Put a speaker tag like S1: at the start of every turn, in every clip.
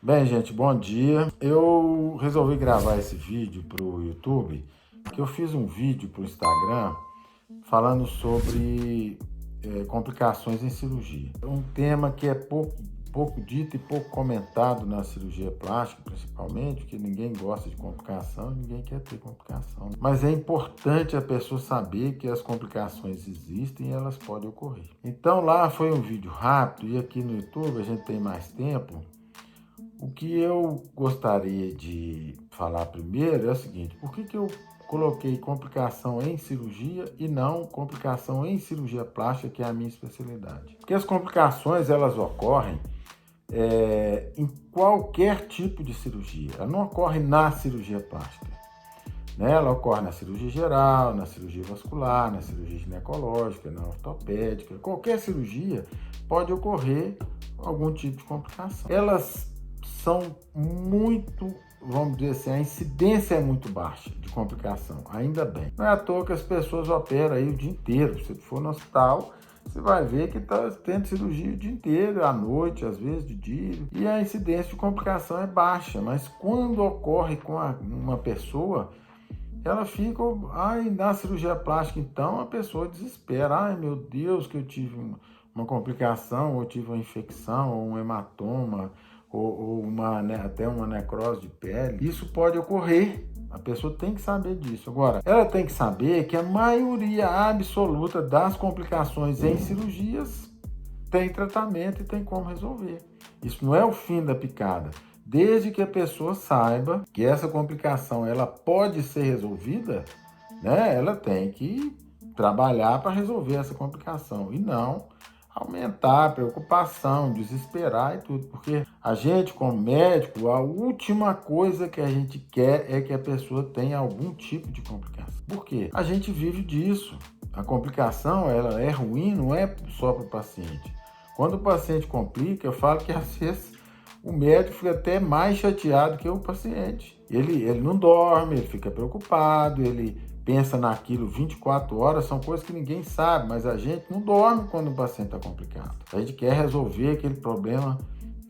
S1: Bem, gente, bom dia. Eu resolvi gravar esse vídeo para o YouTube, que eu fiz um vídeo para o Instagram falando sobre complicações em cirurgia. É um tema que é pouco dito e pouco comentado na cirurgia plástica, principalmente, porque ninguém gosta de complicação, ninguém quer ter complicação. Mas é importante a pessoa saber que as complicações existem e elas podem ocorrer. Então lá foi um vídeo rápido e aqui no YouTube a gente tem mais tempo. O que eu gostaria de falar primeiro é o seguinte: por que eu coloquei complicação em cirurgia e não complicação em cirurgia plástica, que é a minha especialidade? Porque as complicações elas ocorrem em qualquer tipo de cirurgia, ela não ocorre na cirurgia plástica. Né? Ela ocorre na cirurgia geral, na cirurgia vascular, na cirurgia ginecológica, na ortopédica. Qualquer cirurgia pode ocorrer algum tipo de complicação. Elas são muito, vamos dizer assim, a incidência é muito baixa de complicação, ainda bem. Não é à toa que as pessoas operam aí o dia inteiro. Se for no hospital, você vai ver que está tendo cirurgia o dia inteiro, à noite, às vezes de dia. E a incidência de complicação é baixa, mas quando ocorre com uma pessoa, ela fica, na cirurgia plástica, então, a pessoa desespera. Ai, meu Deus, que eu tive uma complicação, ou tive uma infecção, ou um hematoma, ou até uma necrose de pele. Isso pode ocorrer. A pessoa tem que saber disso. Agora, ela tem que saber que a maioria absoluta das complicações em cirurgias tem tratamento e tem como resolver. Isso não é o fim da picada. Desde que a pessoa saiba que essa complicação ela pode ser resolvida, né? Ela tem que trabalhar para resolver essa complicação e não aumentar a preocupação, desesperar e tudo, porque a gente, como médico, a última coisa que a gente quer é que a pessoa tenha algum tipo de complicação. Por quê? A gente vive disso. A complicação ela é ruim, não é só para o paciente. Quando o paciente complica, eu falo que às vezes o médico fica até mais chateado que o paciente. Ele não dorme, ele fica preocupado, ele pensa naquilo 24 horas, são coisas que ninguém sabe, mas a gente não dorme quando o paciente está complicado. A gente quer resolver aquele problema,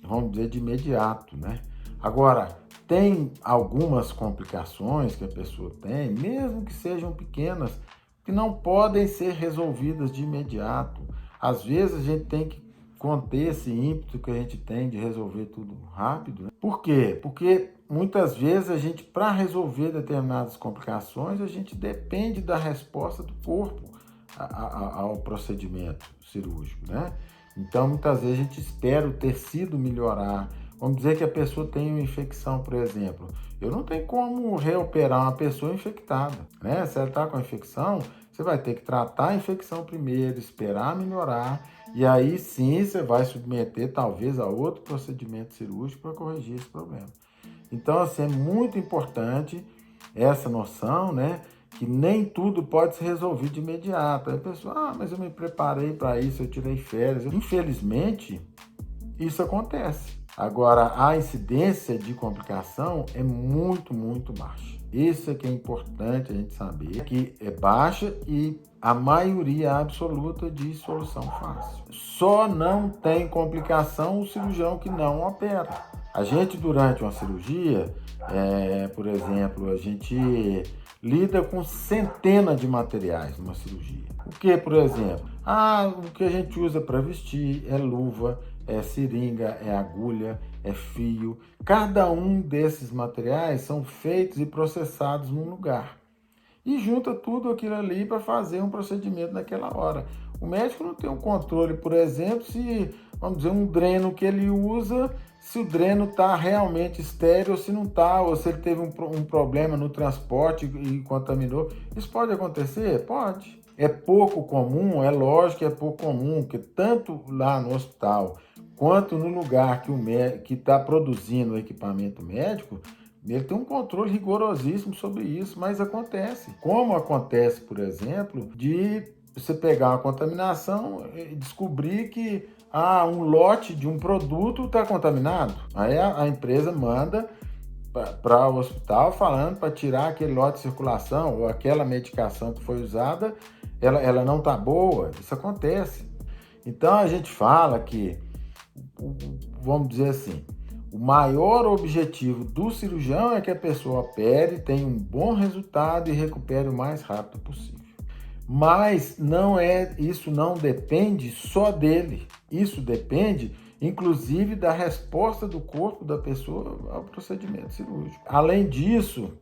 S1: vamos dizer, de imediato, né? Agora, tem algumas complicações que a pessoa tem, mesmo que sejam pequenas, que não podem ser resolvidas de imediato. Às vezes a gente tem que conter esse ímpeto que a gente tem de resolver tudo rápido. Né? Por quê? Porque muitas vezes a gente, para resolver determinadas complicações, a gente depende da resposta do corpo ao procedimento cirúrgico, né? Então, muitas vezes a gente espera o tecido melhorar. Vamos dizer que a pessoa tem uma infecção, por exemplo. Eu não tenho como reoperar uma pessoa infectada, né? Se ela está com a infecção, você vai ter que tratar a infecção primeiro, esperar melhorar, e aí sim você vai submeter talvez a outro procedimento cirúrgico para corrigir esse problema. Então, assim, é muito importante essa noção, né? Que nem tudo pode ser resolvido de imediato. Aí a pessoa, mas eu me preparei para isso, eu tirei férias. Infelizmente, isso acontece. Agora, a incidência de complicação é muito, muito baixa. Isso é que é importante a gente saber, que é baixa e a maioria absoluta de solução fácil. Só não tem complicação o cirurgião que não opera. A gente, durante uma cirurgia, por exemplo, a gente lida com centenas de materiais numa cirurgia. O que, por exemplo? O que a gente usa para vestir é luva, é seringa, é agulha, é fio. Cada um desses materiais são feitos e processados num lugar. E junta tudo aquilo ali para fazer um procedimento naquela hora. O médico não tem um controle, por exemplo, se, vamos dizer, um dreno que ele usa, se o dreno está realmente estéril ou se não está, ou se ele teve um problema no transporte e contaminou. Isso pode acontecer? Pode. É pouco comum, é lógico que é pouco comum, porque tanto lá no hospital quanto no lugar que está produzindo o equipamento médico, ele tem um controle rigorosíssimo sobre isso, mas acontece. Como acontece, por exemplo, de você pegar uma contaminação e descobrir que um lote de um produto está contaminado. Aí a empresa manda para o hospital falando para tirar aquele lote de circulação ou aquela medicação que foi usada, ela não está boa. Isso acontece. Então a gente fala que, vamos dizer assim, O maior objetivo do cirurgião é que a pessoa opere, tenha um bom resultado e recupere o mais rápido possível. Mas isso não depende só dele. Isso depende, inclusive, da resposta do corpo da pessoa ao procedimento cirúrgico. Além disso,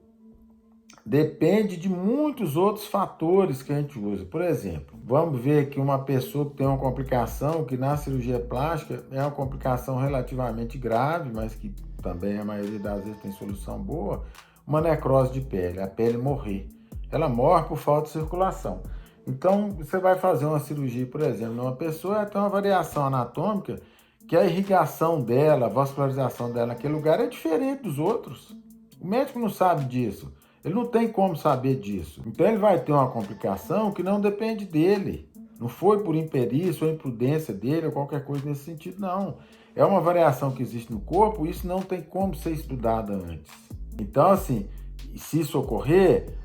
S1: depende de muitos outros fatores que a gente usa. Por exemplo, vamos ver que uma pessoa que tem uma complicação, que na cirurgia plástica é uma complicação relativamente grave, mas que também a maioria das vezes tem solução boa, uma necrose de pele, a pele morrer. Ela morre por falta de circulação. Então, você vai fazer uma cirurgia, por exemplo, numa pessoa, ela tem uma variação anatômica que a irrigação dela, a vascularização dela naquele lugar é diferente dos outros. O médico não sabe disso. Ele não tem como saber disso. Então ele vai ter uma complicação que não depende dele. Não foi por imperícia ou imprudência dele ou qualquer coisa nesse sentido, não. É uma variação que existe no corpo e isso não tem como ser estudada antes. Então, assim, se isso ocorrer,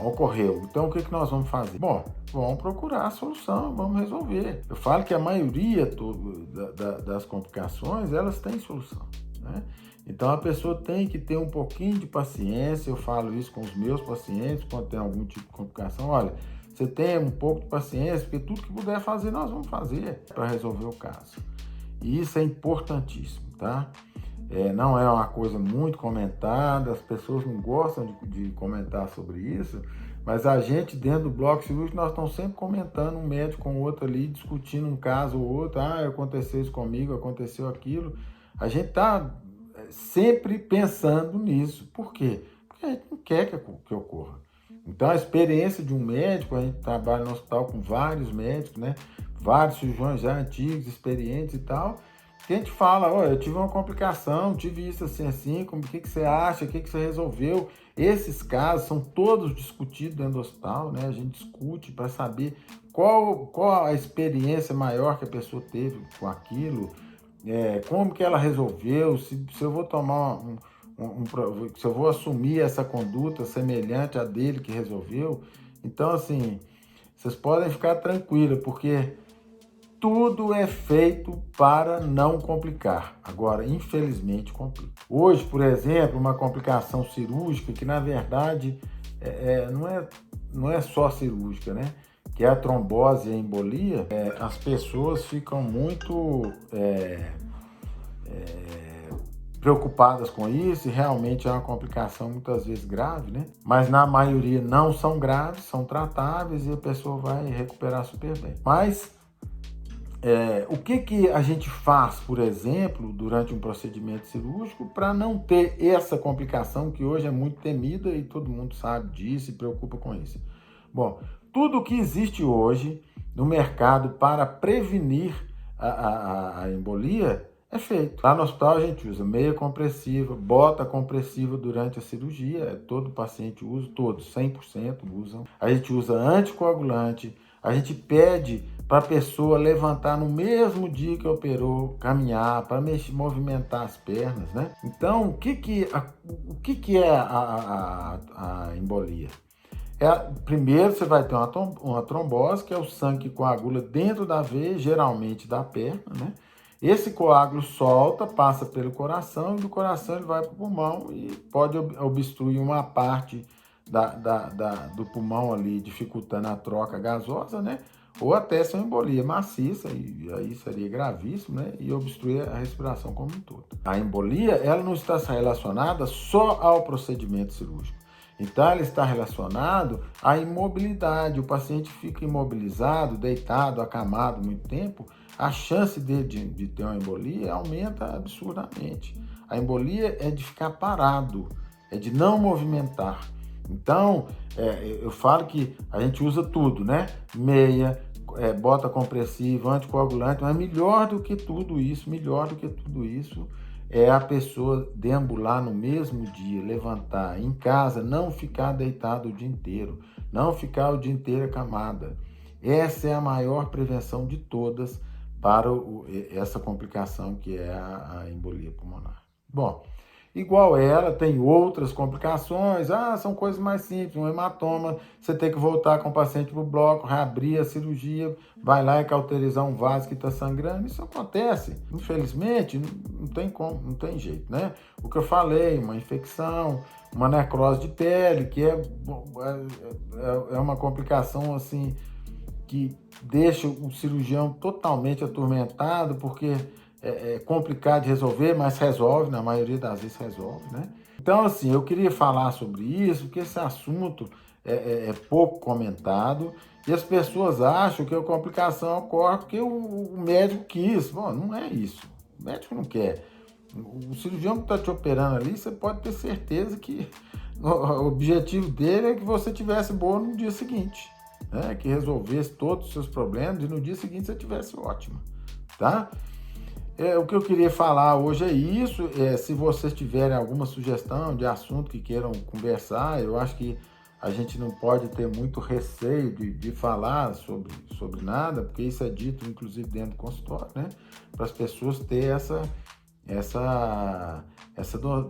S1: ocorreu. Então o que nós vamos fazer? Bom, vamos procurar a solução, vamos resolver. Eu falo que a maioria das complicações, elas têm solução, né? Então a pessoa tem que ter um pouquinho de paciência. Eu falo isso com os meus pacientes quando tem algum tipo de complicação. Olha, você tem um pouco de paciência, porque tudo que puder fazer, nós vamos fazer para resolver o caso. E isso é importantíssimo, tá? Não é uma coisa muito comentada, as pessoas não gostam de comentar sobre isso, mas a gente dentro do bloco cirúrgico, nós estamos sempre comentando um médico com o outro ali, discutindo um caso ou outro. Aconteceu isso comigo, aconteceu aquilo. A gente está sempre pensando nisso. Por quê? Porque a gente não quer que ocorra. Então, a experiência de um médico, a gente trabalha no hospital com vários médicos, né? Vários cirurgiões já antigos, experientes e tal, que a gente fala, eu tive uma complicação, tive isso assim, o que você acha, o que você resolveu? Esses casos são todos discutidos dentro do hospital, né? A gente discute para saber qual a experiência maior que a pessoa teve com aquilo, como que ela resolveu, se eu vou tomar se eu vou assumir essa conduta semelhante à dele que resolveu. Então, assim, vocês podem ficar tranquilos, porque tudo é feito para não complicar. Agora, infelizmente, complica. Hoje, por exemplo, uma complicação cirúrgica, que na verdade não é só cirúrgica, né? Que é a trombose e a embolia, as pessoas ficam muito preocupadas com isso, e realmente é uma complicação muitas vezes grave, né? Mas na maioria não são graves, são tratáveis e a pessoa vai recuperar super bem. Mas o que a gente faz, por exemplo, durante um procedimento cirúrgico para não ter essa complicação que hoje é muito temida e todo mundo sabe disso e preocupa com isso? Bom, tudo que existe hoje no mercado para prevenir a embolia é feito. Lá no hospital a gente usa meia compressiva, bota compressiva durante a cirurgia, todo paciente usa, todos, 100% usam. A gente usa anticoagulante, a gente pede para a pessoa levantar no mesmo dia que operou, caminhar, para movimentar as pernas, né? Então, o que é a embolia? Primeiro, você vai ter uma trombose, que é o sangue que coagula dentro da veia, geralmente da perna, né? Esse coágulo solta, passa pelo coração, e do coração ele vai para o pulmão e pode obstruir uma parte do pulmão ali, dificultando a troca gasosa, né? Ou até ser uma embolia maciça, e aí seria gravíssimo, né? E obstruir a respiração como um todo. A embolia, ela não está relacionada só ao procedimento cirúrgico. Então, ela está relacionada à imobilidade. O paciente fica imobilizado, deitado, acamado muito tempo, a chance de ter uma embolia aumenta absurdamente. A embolia é de ficar parado, é de não movimentar. Então, eu falo que a gente usa tudo, né? Meia, bota compressiva, anticoagulante, mas melhor do que tudo isso é a pessoa deambular no mesmo dia, levantar em casa, não ficar deitado o dia inteiro, não ficar o dia inteiro acamada. Essa é a maior prevenção de todas para essa complicação que é a embolia pulmonar. Bom, igual ela, tem outras complicações, são coisas mais simples, um hematoma, você tem que voltar com o paciente para o bloco, reabrir a cirurgia, vai lá e cauterizar um vaso que está sangrando, isso acontece, infelizmente, não tem como, não tem jeito, né? O que eu falei, uma infecção, uma necrose de pele, que é uma complicação assim, que deixa o cirurgião totalmente atormentado, porque é complicado de resolver, mas resolve, na maioria das vezes resolve, né? Então, assim, eu queria falar sobre isso, porque esse assunto é pouco comentado, e as pessoas acham que a complicação ocorre porque o médico quis. Bom, não é isso. O médico não quer. O cirurgião que está te operando ali, você pode ter certeza que o objetivo dele é que você tivesse boa no dia seguinte, né? Que resolvesse todos os seus problemas e no dia seguinte você tivesse ótima, tá? O que eu queria falar hoje é isso. Se vocês tiverem alguma sugestão de assunto que queiram conversar, eu acho que a gente não pode ter muito receio de falar sobre nada, porque isso é dito, inclusive, dentro do consultório, né? Para as pessoas terem essa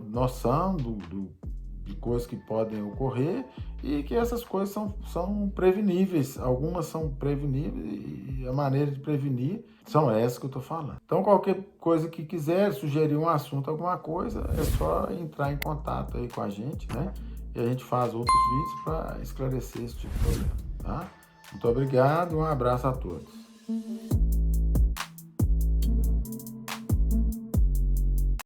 S1: noção de coisas que podem ocorrer e que essas coisas são preveníveis. Algumas são preveníveis e a maneira de prevenir são essas que eu estou falando. Então, qualquer coisa que quiser sugerir um assunto, alguma coisa, é só entrar em contato aí com a gente, né? E a gente faz outros vídeos para esclarecer esse tipo de problema, tá? Muito obrigado e um abraço a todos.